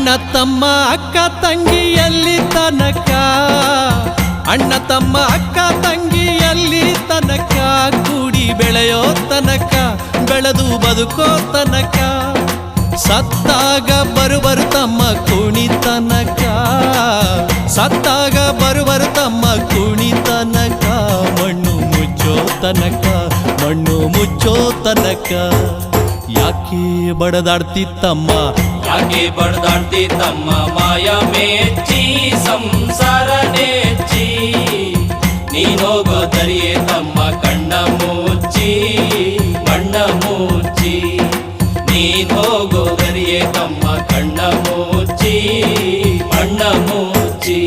ಅಣ್ಣ ತಮ್ಮ ಅಕ್ಕ ತಂಗಿಯಲ್ಲಿ ತನಕ, ಅಣ್ಣ ತಮ್ಮ ಅಕ್ಕ ತಂಗಿಯಲ್ಲಿ ತನಕ, ಕೂಡಿ ಬೆಳೆಯೋ ತನಕ, ಬೆಳೆದು ಬದುಕೋ ತನಕ, ಸತ್ತಾಗ ಬರುವರು ತಮ್ಮ ಕುಣಿ ತನಕ, ಸತ್ತಾಗ ಬರುವರು ತಮ್ಮ ಕುಣಿ ತನಕ, ಮಣ್ಣು ಮುಚ್ಚೋ ತನಕ, ಮಣ್ಣು ಮುಚ್ಚೋ ತನಕ. ಯಾಕೆ ಬಡದಾಡ್ತಿತ್ತಮ್ಮ, ಯಾಕೆ ಬಡದಾಡ್ತಿತ್ತಮ್ಮ, ಮಾಯ ಮೆಚ್ಚಿ ಸಂಸಾರ ನೆಚ್ಚಿ, ನೀನೋಗೋ ದರಿಯೇ ತಮ್ಮ ಕಣ್ಣ ಮುಚ್ಚಿ, ಮಣ್ಣ ಮುಚ್ಚಿ, ನೀನೋಗೋ ದರಿಯೇ ತಮ್ಮ ಕಣ್ಣ ಮುಚ್ಚಿ, ಮಣ್ಣ ಮುಚ್ಚಿ.